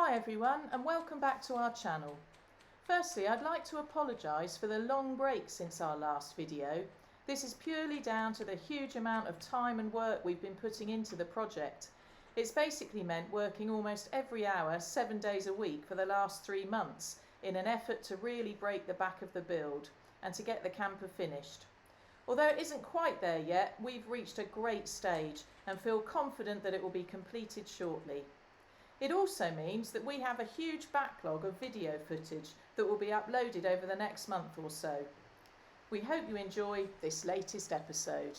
Hi everyone and welcome back to our channel. Firstly, I'd like to apologise for the long break since our last video. This is purely down to the huge amount of time and work we've been putting into the project. It's basically meant working almost every hour, 7 days a week for the last 3 months in an effort to really break the back of the build and to get the camper finished. Although it isn't quite there yet, we've reached a great stage and feel confident that it will be completed shortly. It also means that we have a huge backlog of video footage that will be uploaded over the next month or so. We hope you enjoy this latest episode.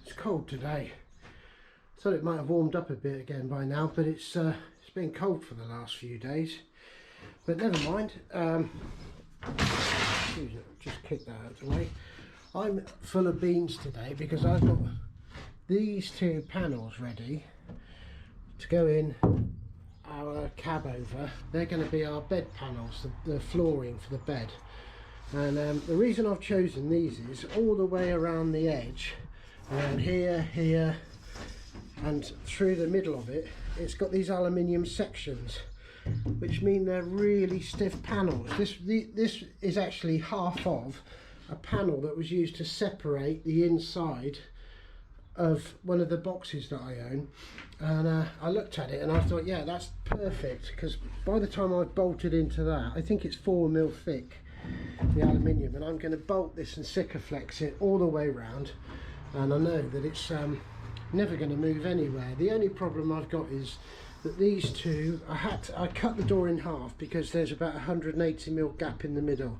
It's cold today. Thought it might have warmed up a bit again by now, but it's been cold for the last few days. But never mind. Just kick that out of the way. I'm full of beans today because I've got these two panels ready to go in our cab over. They're going to be our bed panels, the flooring for the bed. And the reason I've chosen these is all the way around the edge, around here, and through the middle of it, it's got these aluminium sections, which mean they're really stiff panels. This is actually half of a panel that was used to separate the inside of one of the boxes that I own, and I looked at it and I thought, yeah, that's perfect, because by the time I've bolted into that, I think it's 4mm thick, the aluminium, and I'm going to bolt this and Sikaflex it all the way around, and I know that it's never going to move anywhere. The only problem I've got is that these two, I cut the door in half because there's about 180mm gap in the middle,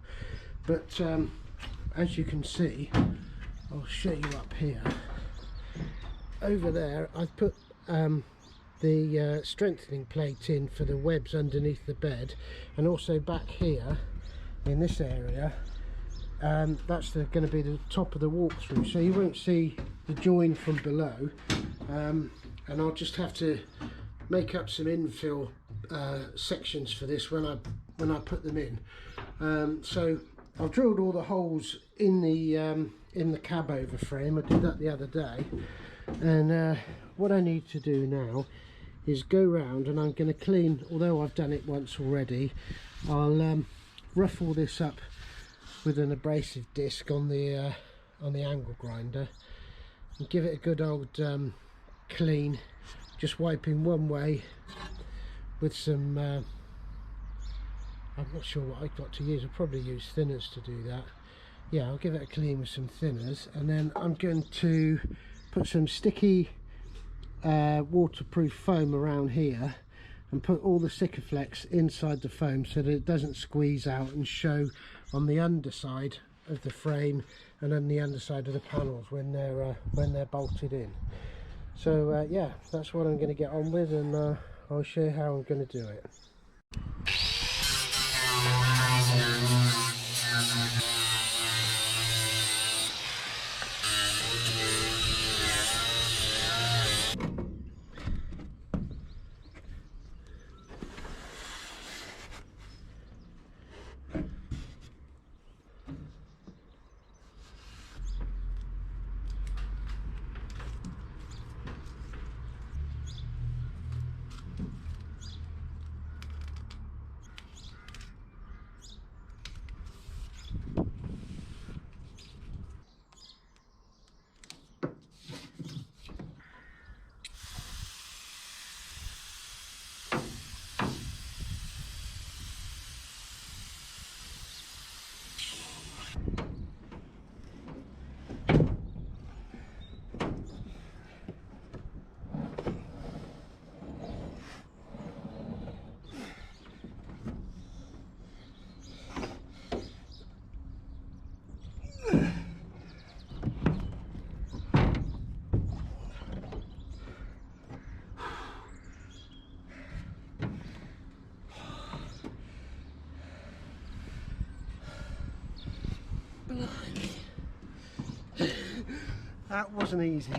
but as you can see, I'll show you up here. Over there I've put the strengthening plate in for the webs underneath the bed, and also back here in this area, that's going to be the top of the walkthrough, so you won't see the join from below, and I'll just have to make up some infill sections for this when I put them in. So I've drilled all the holes in the cab over frame. I did that the other day, and what I need to do now is go round, and I'm going to clean, although I've done it once already, I'll rough all this up with an abrasive disc on the angle grinder and give it a good old clean, just wiping one way with some I'm not sure what I've got to use. I'll probably use thinners to do that. Yeah, I'll give it a clean with some thinners, and then I'm going to put some sticky waterproof foam around here and put all the Sikaflex inside the foam so that it doesn't squeeze out and show on the underside of the frame and on the underside of the panels when they're bolted in. So yeah, that's what I'm going to get on with, and I'll show you how I'm going to do it. That wasn't easy.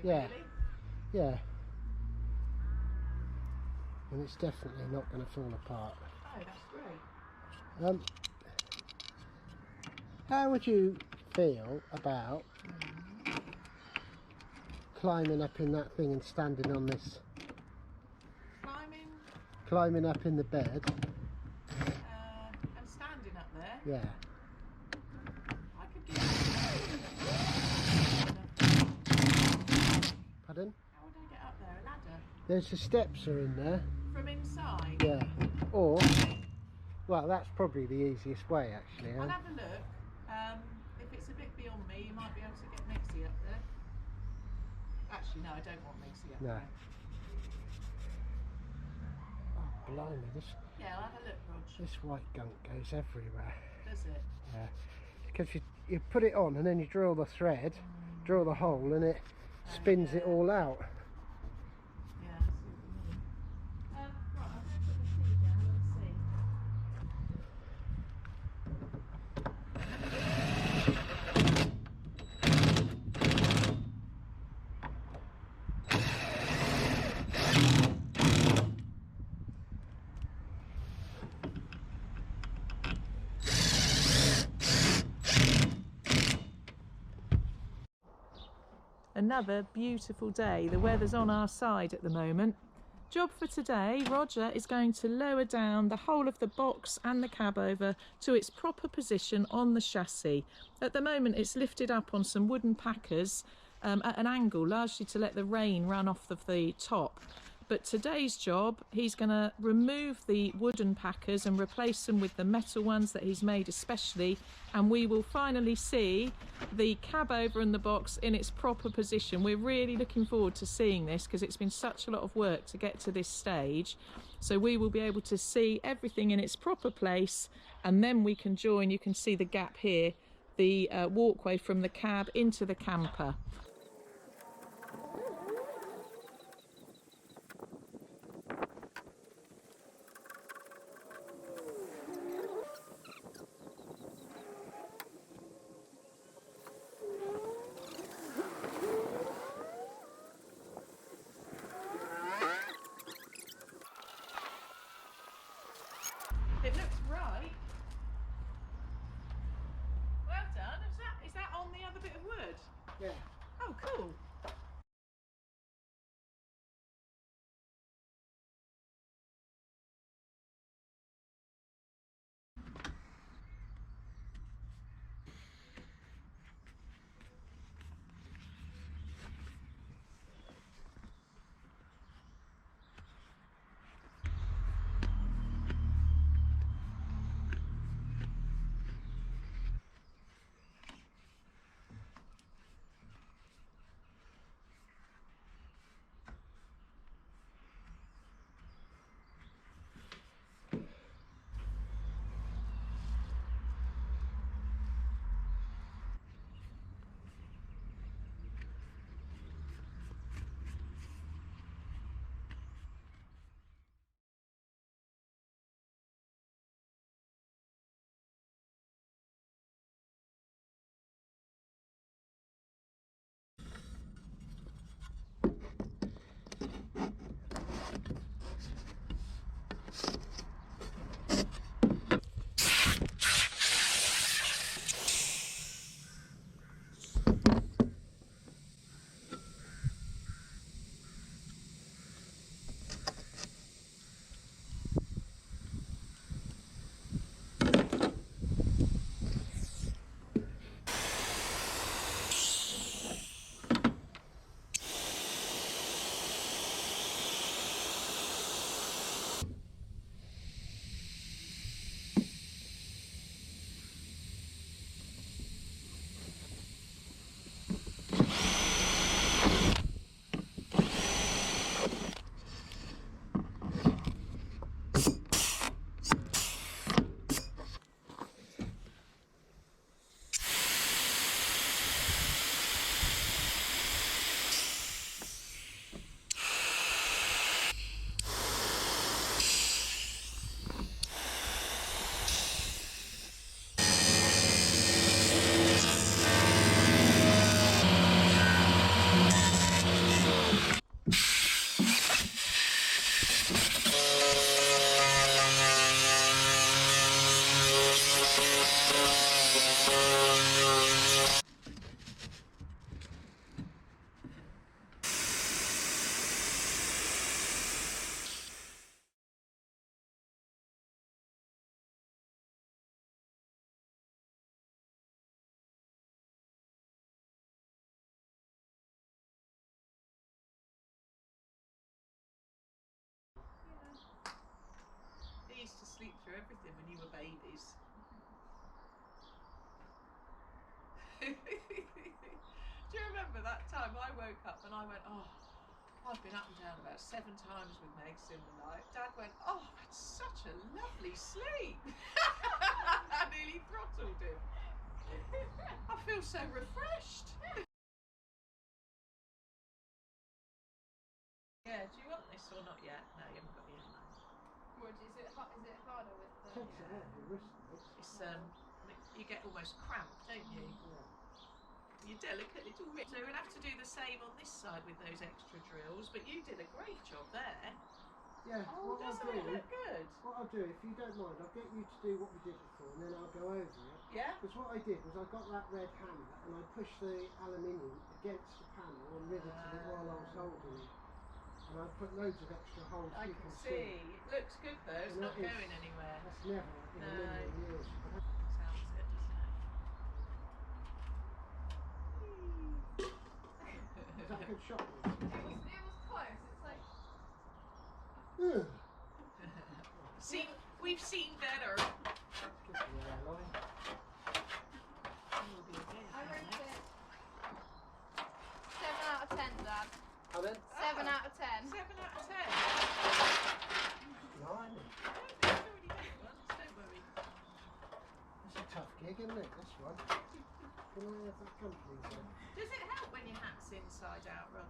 Yeah, yeah, and it's definitely not going to fall apart. Oh, that's great. How would you feel about climbing up in that thing and standing on this? Climbing up in the bed. And standing up there? Yeah. I could do that. Pardon? How would I get up there? A ladder? There's the steps are in there. From inside? Yeah. Or, well, that's probably the easiest way actually. I'll have a look. If it's a bit beyond me, you might be able to get Mixie up there. Actually, no, I don't want Mixie up there. Oh, blimey, yeah, I'll have a look, Rog. This white gunk goes everywhere. Does it? Yeah. Because you put it on and then you drill the thread, drill the hole, and it spins it all out. Yeah, I see what you mean. Right, I'm going to put the tea down and see. Another beautiful day. The weather's on our side at the moment. Job for today, Roger is going to lower down the whole of the box and the cab over to its proper position on the chassis. At the moment it's lifted up on some wooden packers at an angle, largely to let the rain run off of the top. But today's job, he's going to remove the wooden packers and replace them with the metal ones that he's made especially, and we will finally see the cab over and the box in its proper position. We're really looking forward to seeing this because it's been such a lot of work to get to this stage. So we will be able to see everything in its proper place, and then we can join, you can see the gap here, the walkway from the cab into the camper. It looks right. Well done. Is that on the other bit of wood? Yeah. Oh, cool. They used to sleep through everything when you were babies. Do you remember that time I woke up and I went, oh, I've been up and down about 7 times with Megs in the night. Dad went, oh, that's such a lovely sleep. I nearly throttled him. I feel so refreshed. Yeah, do you want this or not yet? No, you haven't got it yet. What, is it harder with the... Takes it out of your wrist, It's you get almost cramped, don't you? Yeah. You're delicate little wrist. So we'll have to do the same on this side with those extra drills, but you did a great job there. Yeah, Oh, doesn't it look good? What I'll do, if you don't mind, I'll get you to do what we did before and then I'll go over it. Yeah? Because what I did was I got that red hammer and I pushed the aluminium against the panel and riveted it while I was holding it. And I put loads of extra holes. I can see. It looks good though, it's not going anywhere. That's never in a million years. Sounds it, doesn't it? Is that a good shot? It was close, it's like... See, we've seen better. I rate it 7 out of 10, Dad. And then? 7 out of 10. 7 out of 10. 9. Don't worry. It's a tough gig, isn't it, this one? Can I have that company then? Does it help when your hat's inside out, Rog?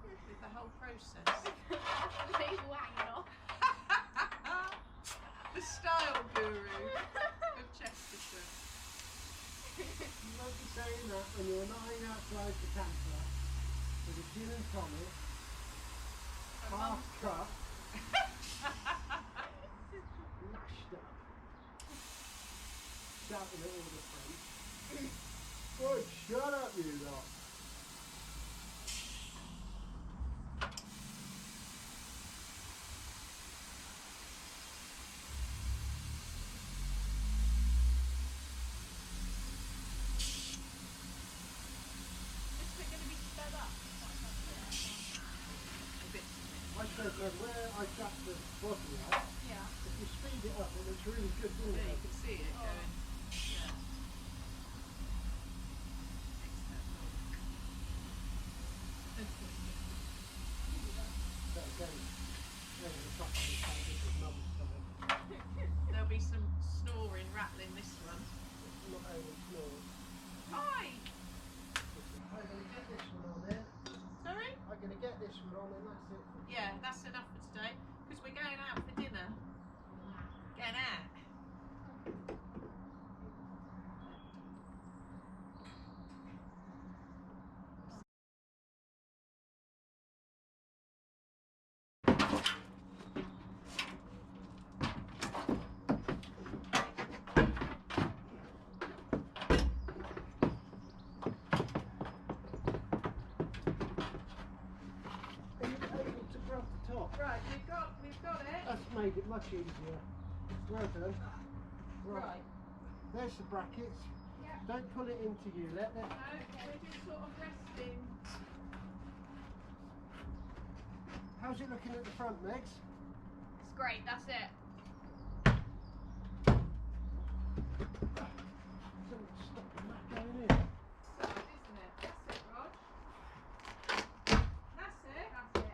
With the whole process? Leave hanging off. The style guru of Chesterton. You won't be saying that when you're lying outside the camper with a gin and tonic, half cup, lashed up, shouting at all the friends. Boy, shut up, you lot! I said that where I got the body at, Yeah. if you speed it up, it looks really good, doesn't Yeah, it? you can see it going. Yeah. But again, maybe the top of the tank is mum's coming. There'll be some snoring, rattling this one. Not only snore. Hi! I'm going to get this one on there. Sorry? I'm going to get this one on and that's it. Yeah, that's enough for today. Because we're going out for dinner. Going out. Are you able to grab the top? Right, we've got it. That's made it much easier. Well done. Right. There's the brackets. Yeah. Don't pull it into you, let it. No, we're just sort of resting. How's it looking at the front, Megs? It's great, that's it. Something's stopping that going in. Isn't it? That's it, Rog. That's it.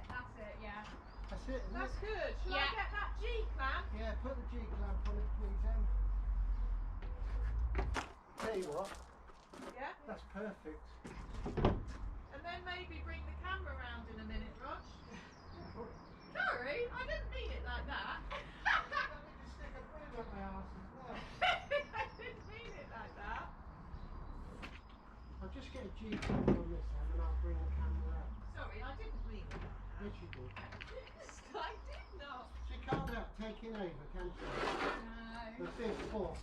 That's it, yeah. That's it, isn't That's it? good. Shall I Yeah. get that G-clamp? Yeah, put the G-clamp on it, please, Em. Tell you what, Yeah. that's perfect. And then maybe bring the camera round in a minute, Rog. Sorry, I didn't mean it like that. Let me just stick a broom up my arse as well. I didn't mean it like that. I'll just get a G-clamp on this end and I'll bring the camera up. Sorry, I didn't mean it. Yes, you did. I did not. She can't help taking over, can she? No. The big boss.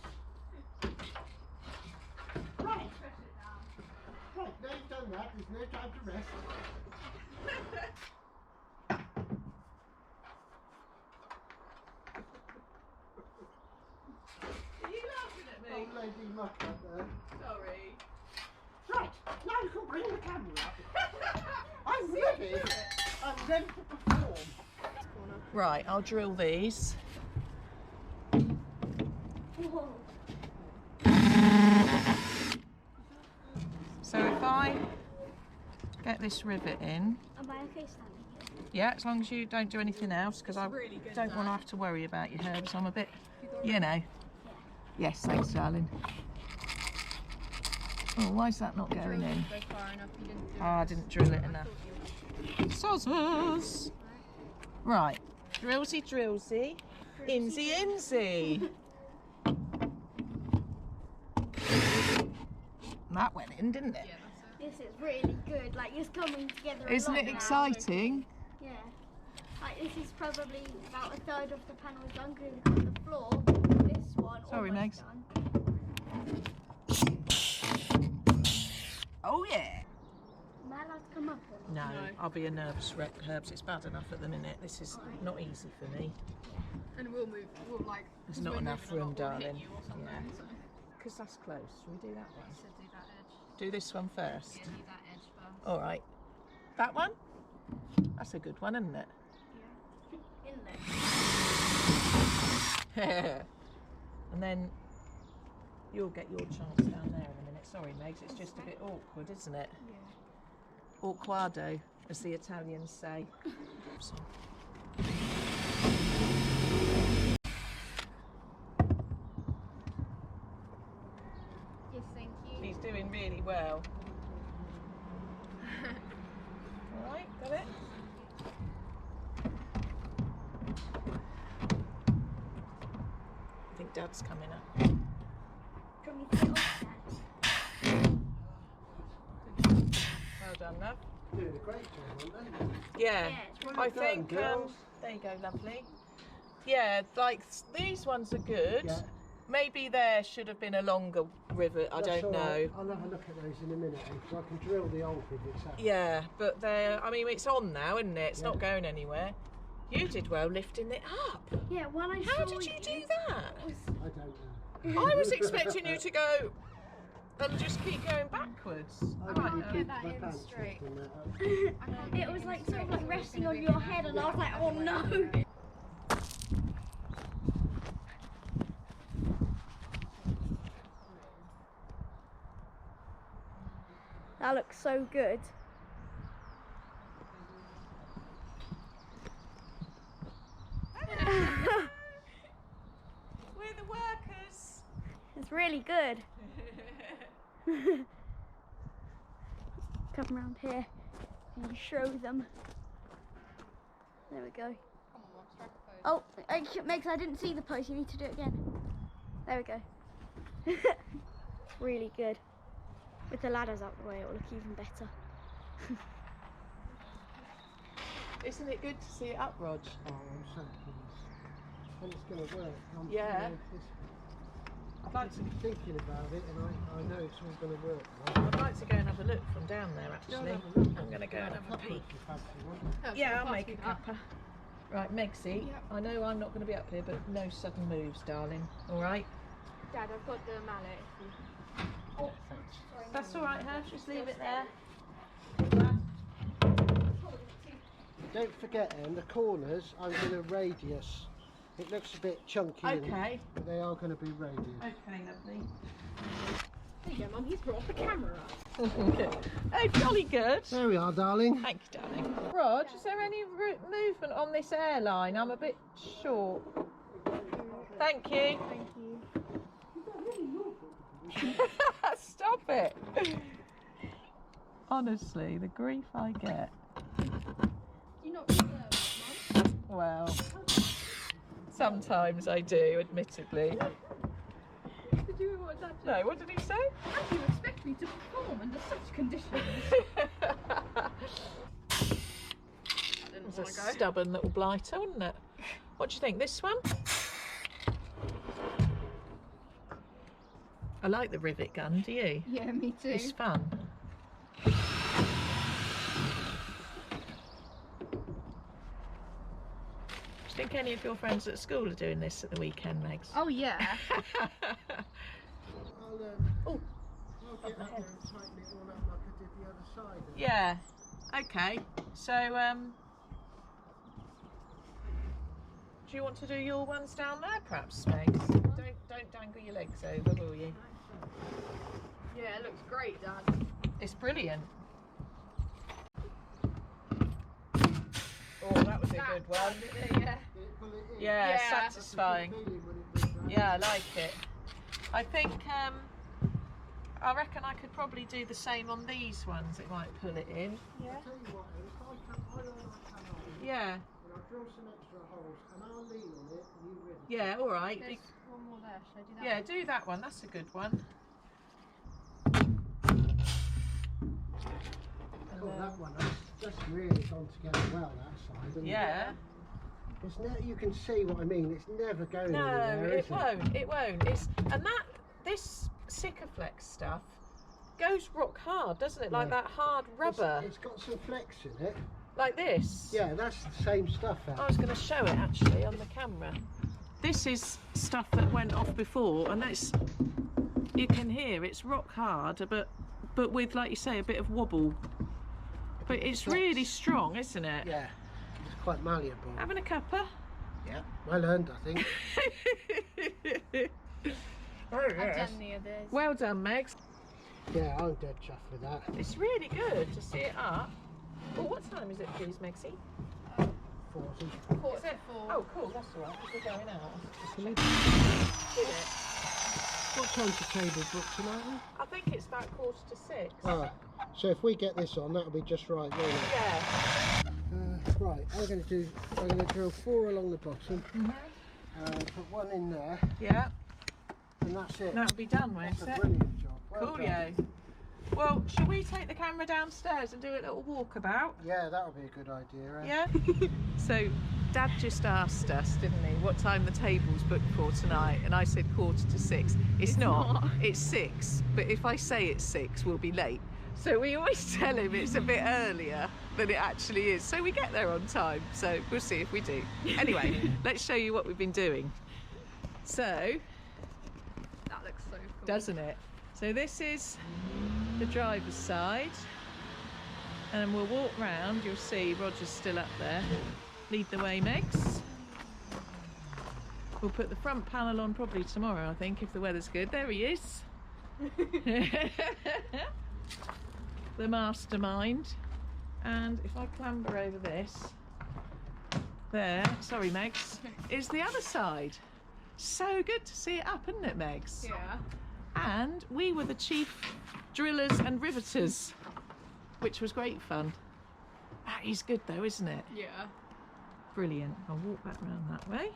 Right. Push it down. Right, now you've done that, there's no time to rest. Are you laughing at me? Old lady muck up there. Sorry. Right, now you can bring the camera up. I'm ready. I'm ready to perform. Right, I'll drill these. Whoa. So if I get this rivet in, Am I okay standing here? yeah, as long as you don't do anything else, because I really good, don't want to have to worry about your herbs. I'm a bit, you know. Yes, thanks, darling. Oh, why is that not You going drilled in? it so far enough, you didn't do Oh, I it. didn't drill it I enough. thought you would. Sozzers! Right. Drillsy, drillsy. Insy, insy. That went in, didn't it? Yeah, that's it. This is really good. Like it's coming together. Isn't a lot it now. exciting? Yeah. Like this is probably about a third of the panels done because on the floor. This one. Sorry, almost Megs. done. Oh, yeah. Am I allowed to come up? Or not? No, No. I'll be a nervous wreck, Herbs. It's bad enough at the minute. This is not easy for me. And we'll move. We'll like. There's 'cause not we're enough moving a room, lot, we'll hit darling. you or something, Yeah. so. Because that's close. Shall we do that one? Should do that edge. Do this one first. Yeah, do that edge first. All right. That one? That's a good one, isn't it? In there. And then you'll get your chance down there in a minute. Sorry, Megs, it's just a bit awkward, isn't it? Yeah. Awkwado, as the Italians say. Yes, thank you. He's doing really well. All right, got it? I think Dad's coming up. Can we sit off Well done, love. Doing a great job, aren't they? Yeah, Yeah, it's well I done, think, girls. there you go, lovely. Yeah, like these ones are good. Yeah. Maybe there should have been a longer rivet, I That's don't all know. right. I'll have a look at those in a minute because I can drill the old rivets out. Yeah, but they're, I mean, it's on now, isn't it? It's not Yeah. going anywhere. You did well lifting it up. Yeah, when I How saw did you do that? I don't know. I was expecting you to go and just keep going backwards. I can't really get keep that my in pants straight. lifting that up. I can't It get was in like straight sort of like because it's resting gonna on be your an head, and angle I was like, oh anyway. no. That looks so good. We're the workers. It's really good. Come around here and show them. There we go. Come on, Mom, strike a pose. Oh, Megs, I didn't see the pose. You need to do it again. There we go. Really good. With the ladders out the way, it'll look even better. Isn't it good to see it up, Rog? Oh, I'm so pleased. And it's going to work. Yeah. You know, I'd like to. I'm thinking about it and I know it's all going to work. Right? I'd like to go and have a look from down there. Actually, Have a look. I'm going to go and have a Cuppa peek. if you fancy one. Yeah, I'll Pass make me a that. cuppa. Right, Megsy, Yep. I know I'm not going to be up here, but no sudden moves, darling. All right? Dad, I've got the mallet. Oh, Thanks. sorry. That's all right, Hersh. Just leave it there. Don't forget, Em, the corners I'm going to radius. It looks a bit chunky, Okay. but they are going to be radius. Okay, lovely. There you go, Mum. He's brought the camera up. Oh, jolly good. There we are, darling. Thank you, darling. Rog, is there any movement on this airline? I'm a bit short. Thank you. Thank you. Stop it. Honestly, the grief I get. You not deserve it, Mum. Well, sometimes I do, admittedly. Did you hear what Dad did? No, what did he say? How do you expect me to perform under such conditions? I didn't It was want a to go. stubborn little blighter, wasn't it? What do you think? This one? I like the rivet gun, do you? Yeah, me too. It's fun. Do you think any of your friends at school are doing this at the weekend, Megs? Oh yeah. I'll get up there and tighten it all up like I did the other side. Yeah. Okay. So, do you want to do your ones down there, perhaps, Megs? Don't dangle your legs over, will you? Yeah, it looks great, Dad. It's brilliant. Oh, that was a good one. Yeah. Yeah, Yeah. satisfying. Yeah, I like it. I think I reckon I could probably do the same on these ones. It might pull it in. Yeah. I'll tell you what, if I like that panel, Yeah. and I'll drill some extra holes, and I'll lean on it, and you rivet. Yeah, all right. There's one more there. Should I do that? Yeah, do that one. That's a good one. Oh, that one, that's really gone together well, that side. Isn't Yeah. It? It's you can see what I mean. It's never going No, anywhere, it is won't. It won't. This Sikaflex stuff goes rock hard, doesn't it? Like Yeah. that hard rubber. It's got some flex in it. Like this. Yeah, that's the same stuff. I was going to show it actually on the camera. This is stuff that went off before, and that's, you can hear it's rock hard, but with, like you say, a bit of wobble. But it's really strong, isn't it? Yeah, it's quite malleable. Having a cuppa? Yeah, well earned, I think. I've done the others. Well done, Megs. Yeah, I'm dead chuffed with that. It's really good to see it up. Well, what time is it, please, Megsy? 40. Is it? Oh, cool. That's all right. 'Cause we're going out. Can you- Did it? What time's the table book tonight? I think it's about 5:45. Alright, so if we get this on, that'll be just right, won't it? Yeah. Right, I'm going to drill 4 along the bottom. Put 1 in there, Yeah. and that's it. That'll be done, won't That's a it? brilliant job. Well Cool, done. yeah. Well, shall we take the camera downstairs and do a little walkabout? Yeah, that'll be a good idea. Eh? Yeah. So, Dad just asked us, didn't he, what time the table's booked for tonight, and I said 5:45. It's not. It's 6. But if I say it's 6, we'll be late. So we always tell him it's a bit earlier than it actually is. So we get there on time. So we'll see if we do. Anyway, let's show you what we've been doing. So, That looks so cool. doesn't it? So this is the driver's side, and we'll walk round. You'll see Roger's still up there. Lead the way, Megs. We'll put the front panel on probably tomorrow, I think, if the weather's good. There he is. The mastermind. And if I clamber over this, there, sorry Megs, is the other side. So good to see it up, isn't it, Megs? Yeah. And we were the chief drillers and riveters, which was great fun. That is good though, isn't it? Yeah. Brilliant. I'll walk back round that way.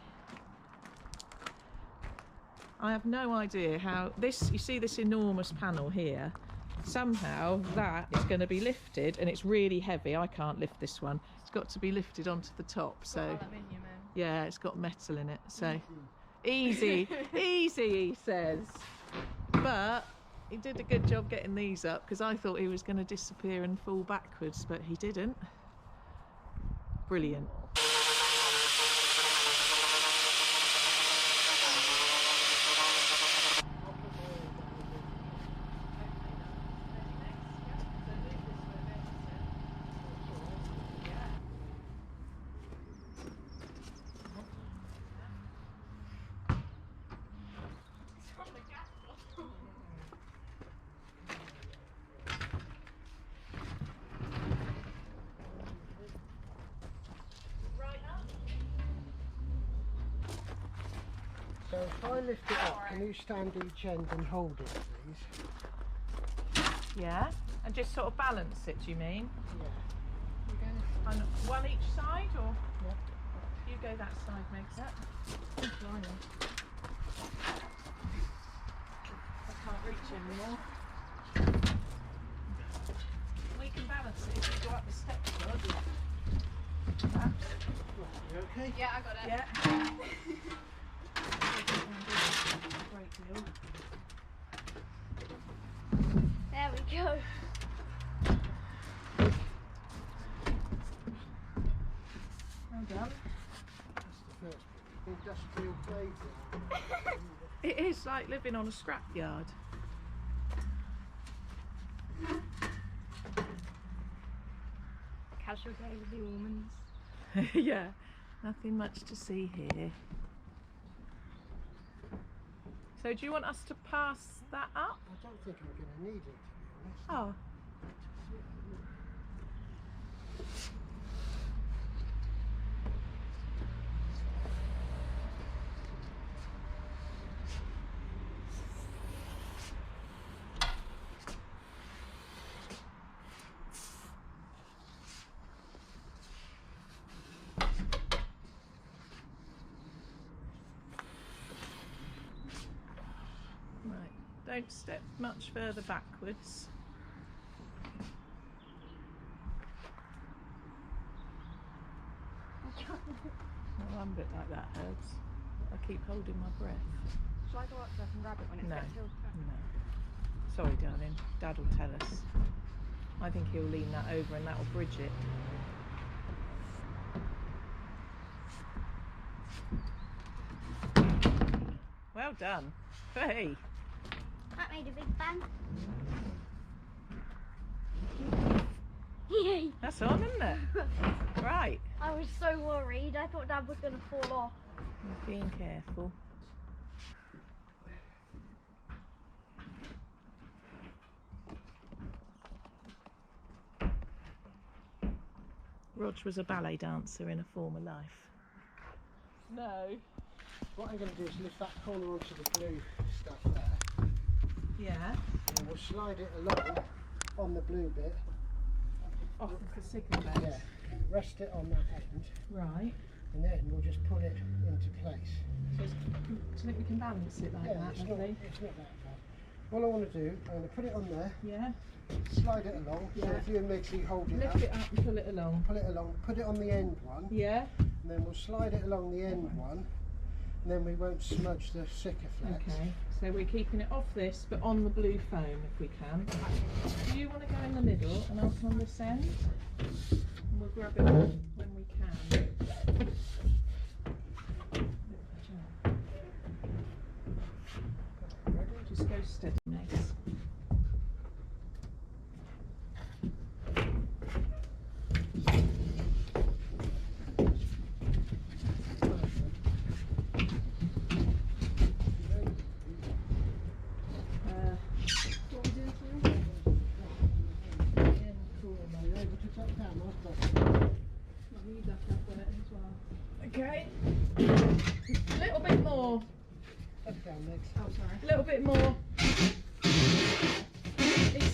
I have no idea how this, you see this enormous panel here, somehow that is going to be lifted, and it's really heavy. I can't lift this one. It's got to be lifted onto the top. So Aluminium in. yeah, it's got metal in it. So easy, easy, he says. But he did a good job getting these up, because I thought he was going to disappear and fall backwards, but he didn't. Brilliant. So if I lift it up, can you stand each end and hold it, please? Yeah, and just sort of balance it, do you mean? Yeah. On one each side, or Yeah. you go that side, makes that. I can't reach anymore. We can balance it if you go up the steps, Rod. Perhaps. You okay? Yeah, I got it. Yeah. Great deal. There we go. Well done. That's the first industrial playground. It is like living on a scrapyard. Casual day with the almonds. Yeah, nothing much to see here. So do you want us to pass that up? I don't think I'm going to need it, to be honest. Oh. Don't step much further backwards. Not one bit like that, Herbs. I keep holding my breath. Shall I go up there and grab it when it No. gets tilted back? No. Sorry, darling. Dad will tell us. I think he'll lean that over and that'll bridge it. Well done. Hey. That made a big bang. Yay! That's on, isn't it? Right. I was so worried. I thought Dad was going to fall off. You're being careful. Rog was a ballet dancer in a former life. No. What I'm going to do is lift that corner onto the blue stuff there, Yeah. and we'll slide it along on the blue bit. Off of the sickle bed. Yeah, rest it on that end, Right. and then we'll just pull it into place. So do you think we can balance it like Yeah, that, it's not lovely? that bad. All I want to do, I'm going to put it on there, Yeah. slide it along. So Yeah. if you and Mitzi hold it up, Lift it up and pull it along. pull it along, put it on the end one, Yeah. and then we'll slide it along the end one, and then we won't smudge the sicker flex. Okay. So we're keeping it off this, but on the blue foam if we can. Do you want to go in the middle and I'll come on this end? And we'll grab it when we can. Just go steady, Megs. What we doing, sorry? Are you able to take down? I've got it. Well, we duck up with it as well. Okay. A little bit more. Take down next. Oh, sorry. A little bit more.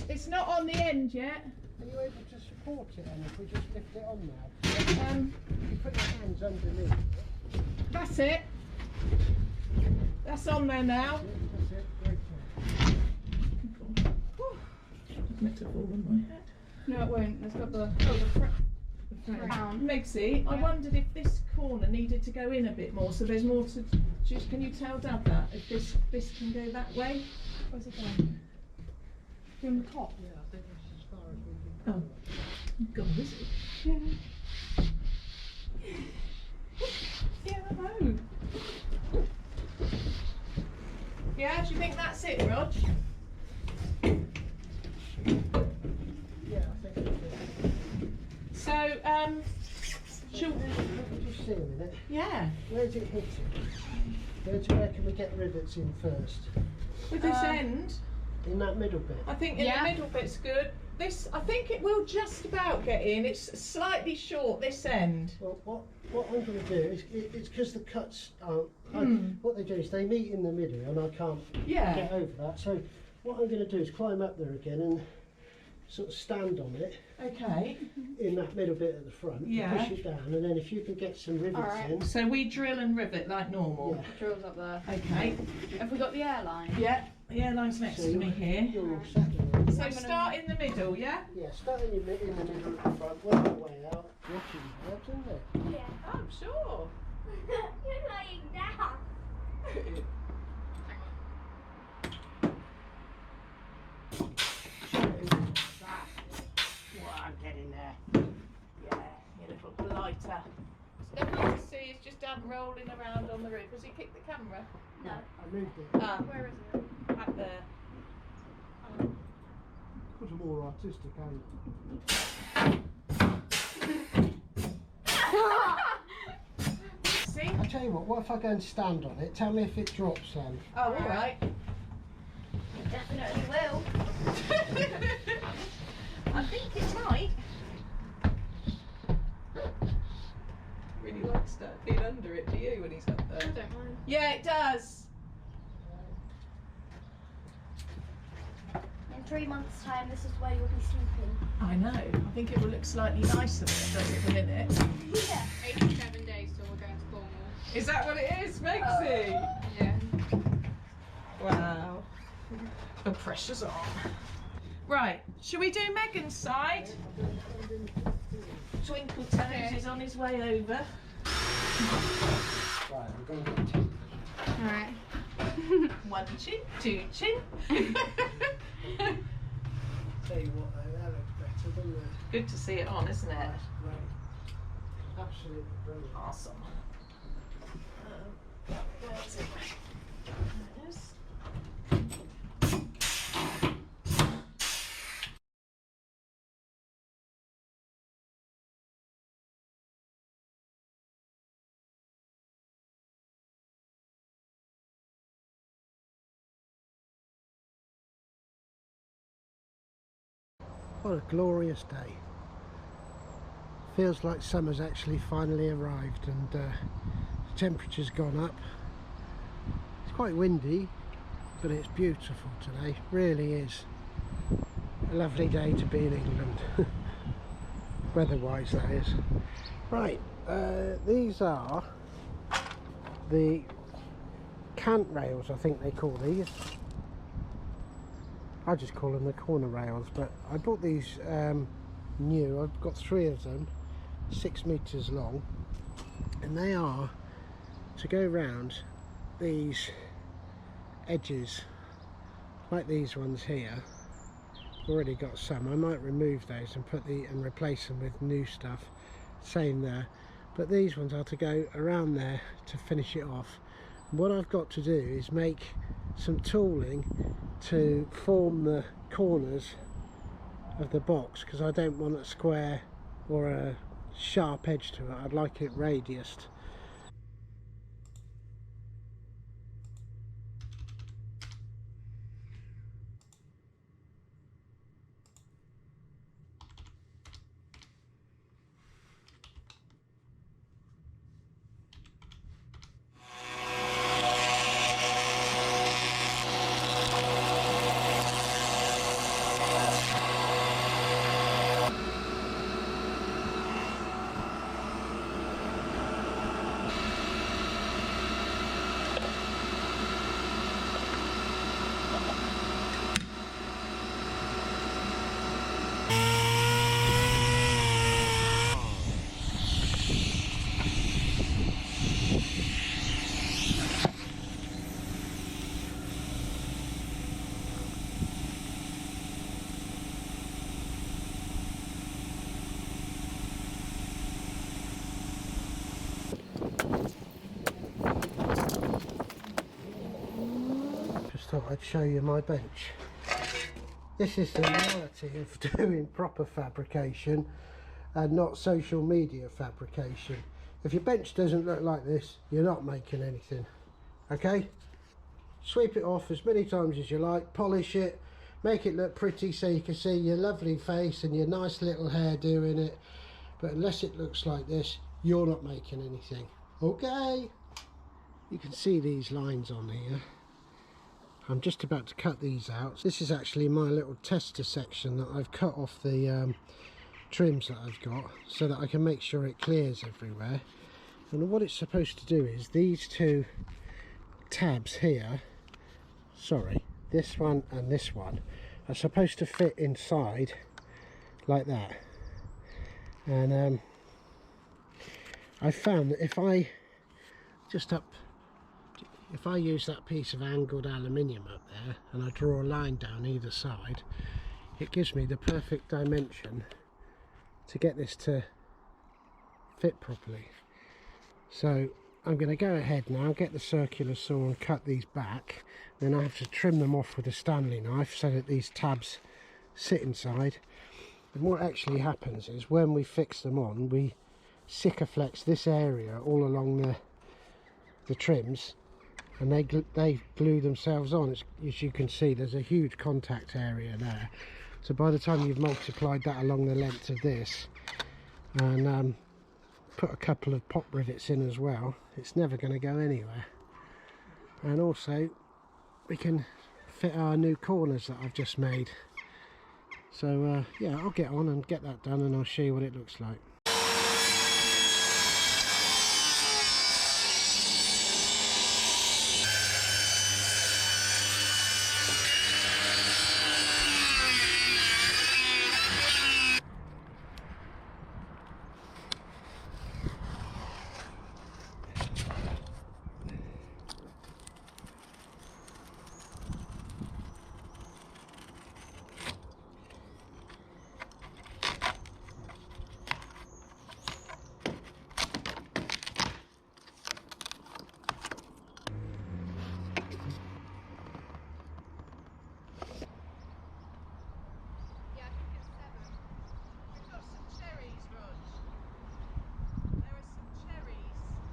It's not on the end yet. Are you able to support it, and if we just lift it on now? You put your hands underneath. That's it. That's on there now. That's it. Great job. Meant to fall on my head. No, it won't. It's got the crown. Megsy, I Yeah. wondered if this corner needed to go in a bit more, so there's more to. Just, can you tell Dad that if this can go that way? Where's it going? Doing the top? Yeah, I think that's as far as we can go. God, is it? Yeah. Yeah, I know. Yeah, do you think that's it, Rog? Yeah, I think that's it. So, shall Let me just see a minute. yeah, Where's it hitting? Where can we get rivets in first? with this end, In that middle bit? I think in Yeah. the middle bit's good. This, I think it will just about get in. It's slightly short, this end. Well, what I'm going to do is, it's because the cuts aren't, Hmm. what they do is they meet in the middle and I can't Yeah. get over that. So what I'm going to do is climb up there again and sort of stand on it Okay. in that middle bit at the front, Yeah. push it down, and then if you can get some rivets Alright. in. So we drill and rivet like normal. Yeah. Drills up there. Okay. Have we got the airline? Yeah. The airline's next So to me here. You're all set. already. So start in the middle, yeah? Yeah, starting in the middle at the front, work your way out. Watching herbs, isn't it? Yeah. Oh, sure. You're lying down. Well, I'm getting there. Yeah, you little blighter. It's lovely to see. It's just Dad rolling around on the roof. Has he kicked the camera? No. I moved it. Ah, Where is it? up there. Put a more artistic angle. See? I tell you what if I go and stand on it? Tell me if it drops then. Oh, all right. Definitely will. I think it might. Really likes that being under it, do you, when he's up I there? don't mind. Yeah, it does. In 3 months' time, this is where you'll be sleeping. I know. I think it will look slightly nicer than it does at the minute. Yeah. 87 days till we're going to Cornwall. Is that what it is, Mexi? Yeah. Wow. The pressure's on. Right, shall we do Megan's side? Twinkle Toes is on his way over. Right, I'm going to get tape. Alright. 1 chin, 2 chin. Tell you what though, that looks better, doesn't it? Good to see it on, isn't it? That's great. Absolutely brilliant. Awesome. Where's it? There it is. What a glorious day. Feels like summer's actually finally arrived, and the temperature's gone up. It's quite windy, but it's beautiful today. Really is a lovely day to be in England. Weather-wise, that is. Right, these are the cant rails, I think they call these. I just call them the corner rails, but I bought these new. I've got 3 of them, 6 meters long, and they are to go round these edges, like these ones here. Already got some. I might remove those and replace them with new stuff. Same there, but these ones are to go around there to finish it off. What I've got to do is make some tooling to form the corners of the box, because I don't want a square or a sharp edge to it. I'd like it radiused. Thought I'd show you my bench. This is the reality of doing proper fabrication and not social media fabrication. If your bench doesn't look like this, you're not making anything. Okay? Sweep it off as many times as you like, polish it, make it look pretty so you can see your lovely face and your nice little hair doing it. But unless it looks like this, you're not making anything. Okay? You can see these lines on here. I'm just about to cut these out. This is actually my little tester section that I've cut off the trims that I've got, so that I can make sure it clears everywhere. And what it's supposed to do is these 2 tabs here, sorry, this one and this one, are supposed to fit inside like that. And I found that if I use that piece of angled aluminium up there and I draw a line down either side, it gives me the perfect dimension to get this to fit properly. So I'm going to go ahead now, get the circular saw and cut these back. Then I have to trim them off with a Stanley knife so that these tabs sit inside. And what actually happens is when we fix them on, we Sikaflex this area all along the trims, and they glue themselves on. As you can see, there's a huge contact area there. So by the time you've multiplied that along the length of this and put a couple of pop rivets in as well, it's never going to go anywhere. And also we can fit our new corners that I've just made. So yeah, I'll get on and get that done and I'll show you what it looks like.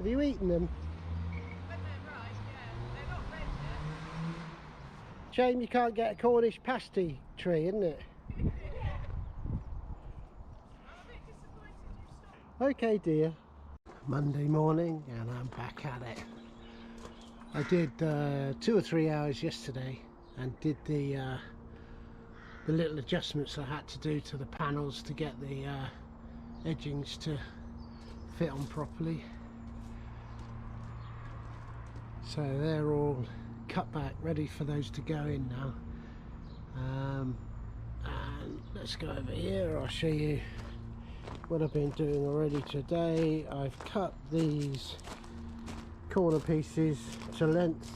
Have you eaten them? When they're ripe, yeah. They're not red yet. Shame you can't get a Cornish pasty tree, isn't it? I'm a bit disappointed you stopped. Okay, dear. Monday morning, and I'm back at it. I did 2 or 3 hours yesterday and did the little adjustments I had to do to the panels to get the edgings to fit on properly. So they're all cut back, ready for those to go in now. And let's go over here, I'll show you what I've been doing already today. I've cut these corner pieces to length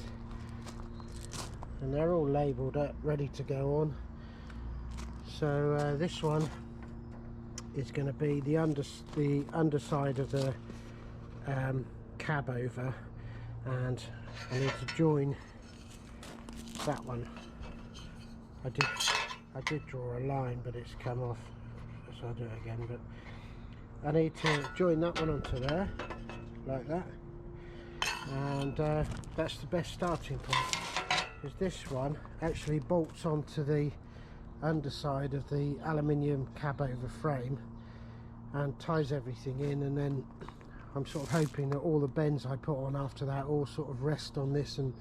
and they're all labelled up, ready to go on. So this one is going to be the underside of the cab over, and I need to join that one. I did draw a line, but it's come off, so I'll do it again. But I need to join that one onto there, like that, and that's the best starting point, because this one actually bolts onto the underside of the aluminium cab over frame and ties everything in, and then I'm sort of hoping that all the bends I put on after that all sort of rest on this and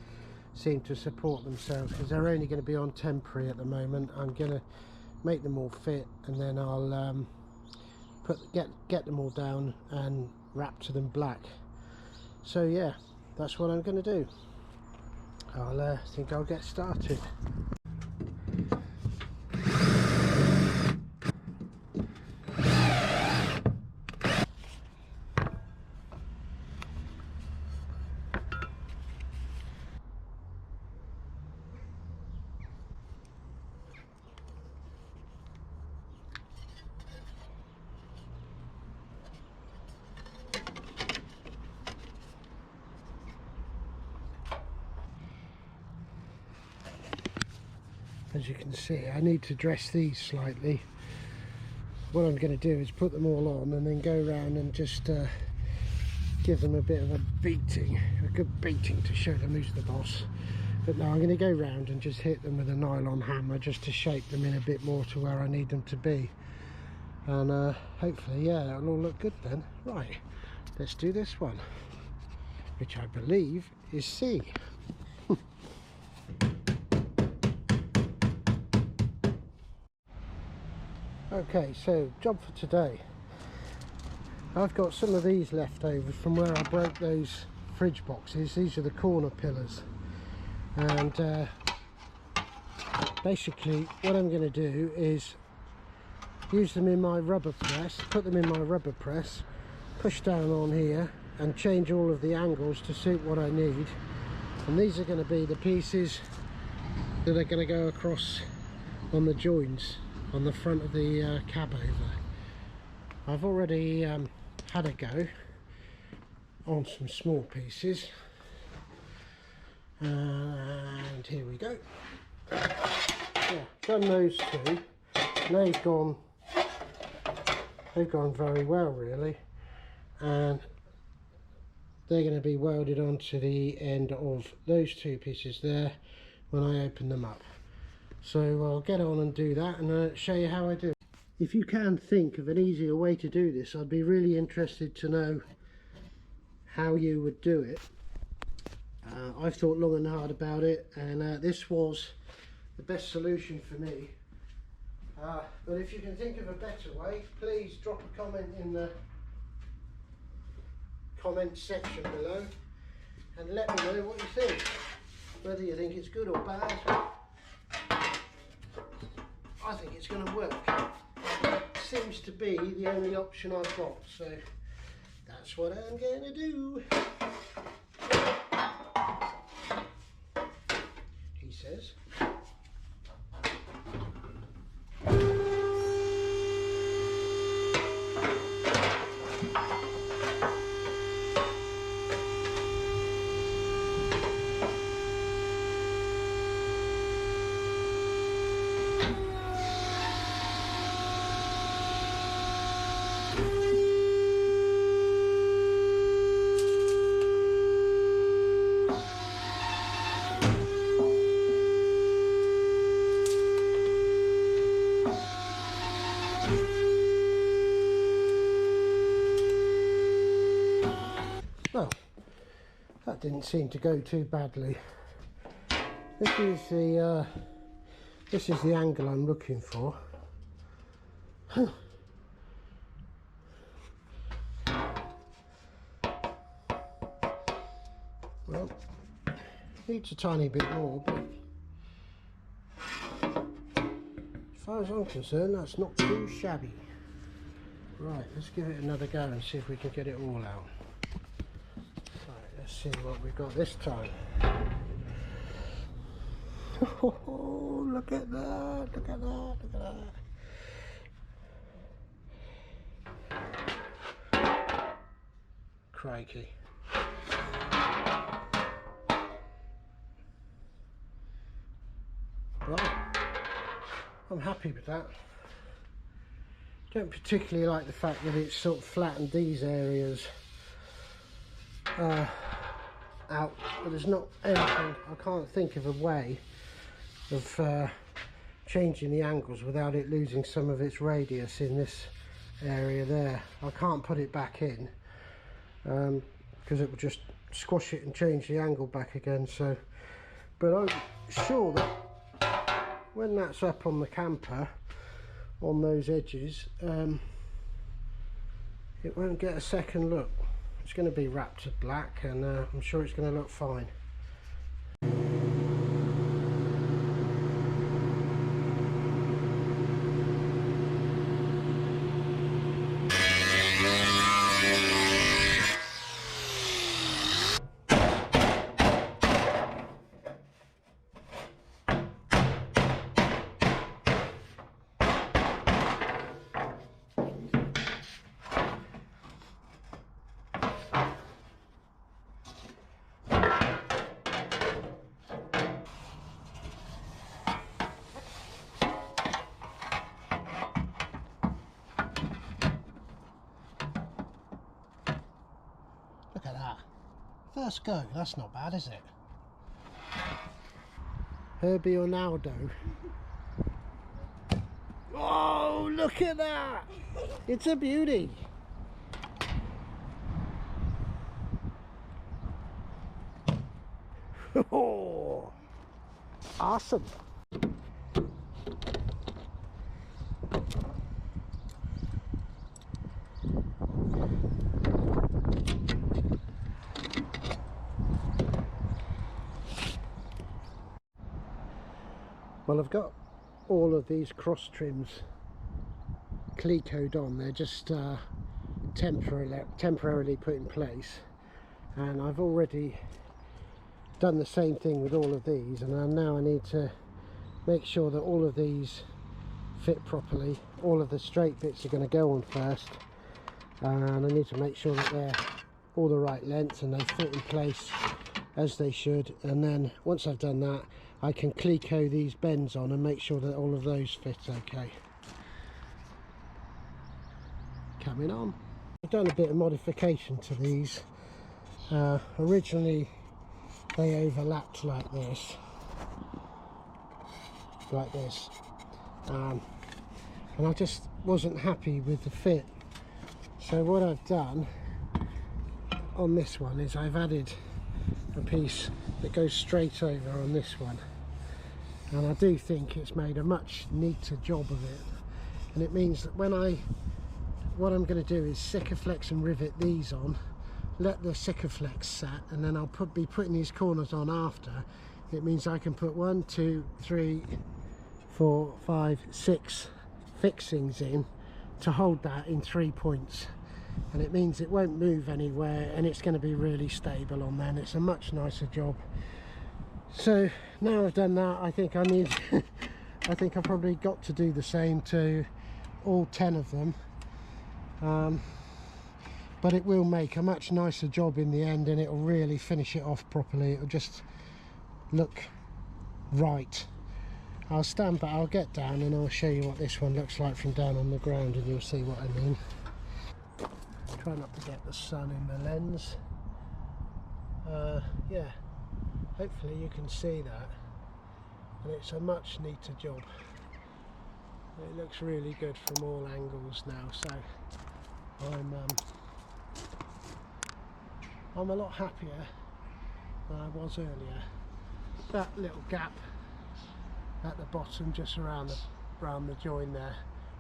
seem to support themselves, because they're only going to be on temporary at the moment. I'm going to make them all fit, and then I'll get them all down and wrap to them black. So yeah, that's what I'm going to do. I think I'll get started. As you can see, I need to dress these slightly. What I'm going to do is put them all on and then go around and just give them a bit of a beating, a good beating to show them who's the boss. But now I'm going to go round and just hit them with a nylon hammer just to shape them in a bit more to where I need them to be. And hopefully, yeah, it'll all look good then. Right, let's do this one, which I believe is C. Okay, so job for today. I've got some of these left over from where I broke those fridge boxes. These are the corner pillars, and basically what I'm going to do is use them in my rubber press, put them in my rubber press, push down on here and change all of the angles to suit what I need. And these are going to be the pieces that are going to go across on the joins on the front of the cab over. I've already had a go on some small pieces, and here we go. Yeah, done those two. They've gone very well really, and they're going to be welded onto the end of those two pieces there when I open them up. So I'll get on and do that and show you how I do it. If you can think of an easier way to do this, I'd be really interested to know how you would do it. I've thought long and hard about it, and this was the best solution for me. But if you can think of a better way, please drop a comment in the comment section below and let me know what you think, whether you think it's good or bad. I think it's going to work. It seems to be the only option I've got, so that's what I'm going to do. He says. Well, that didn't seem to go too badly. This is the angle I'm looking for. Well, needs a tiny bit more, but as far as I'm concerned, that's not too shabby. Right, let's give it another go and see if we can get it all out. Right, let's see what we've got this time. Oh, look at that, look at that, look at that. Crikey. Right, I'm happy with that. Don't particularly like the fact that it's sort of flattened these areas out, but there's not anything, I can't think of a way of changing the angles without it losing some of its radius in this area there. I can't put it back in because it will just squash it and change the angle back again. So, but I'm sure that when that's up on the camper on those edges, it won't get a second look. It's going to be wrapped to black, and I'm sure it's going to look fine. Look at that. First go, that's not bad, is it? Herbie or Naldo? Oh, look at that! It's a beauty! Oh, awesome! Well, I've got all of these cross trims clecoed on. They're just temporarily put in place, and I've already done the same thing with all of these, and now I need to make sure that all of these fit properly. All of the straight bits are going to go on first, and I need to make sure that they're all the right length and they fit in place as they should, and then once I've done that, I can cleco these bends on and make sure that all of those fit okay. Coming on. I've done a bit of modification to these. Originally they overlapped like this, and I just wasn't happy with the fit. So what I've done on this one is I've added a piece that goes straight over on this one, and I do think it's made a much neater job of it, and it means that what I'm going to do is Sikaflex and rivet these on, let the Sikaflex set, and then I'll be putting these corners on after. It means I can put 1, 2, 3, 4, 5, 6 fixings in to hold that in 3 points, and it means it won't move anywhere, and it's going to be really stable on there, and it's a much nicer job. So now I've done that, I think I need I think I've probably got to do the same to all 10 of them, but it will make a much nicer job in the end, and it'll really finish it off properly. It'll just look right. I'll stand back, I'll get down and I'll show you what this one looks like from down on the ground, and you'll see what I mean. Try not to get the sun in the lens. Yeah, hopefully you can see that, and it's a much neater job. It looks really good from all angles now, so I'm I'm a lot happier than I was earlier. That little gap at the bottom, just around the join there,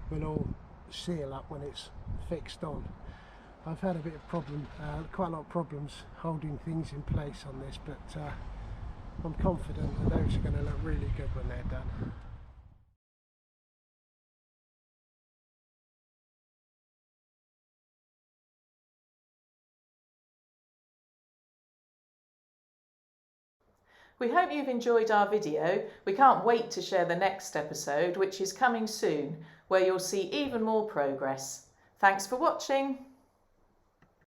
will all seal up when it's fixed on. I've had a bit of problem, quite a lot of problems holding things in place on this, but I'm confident that those are going to look really good when they're done. We hope you've enjoyed our video. We can't wait to share the next episode, which is coming soon, where you'll see even more progress. Thanks for watching.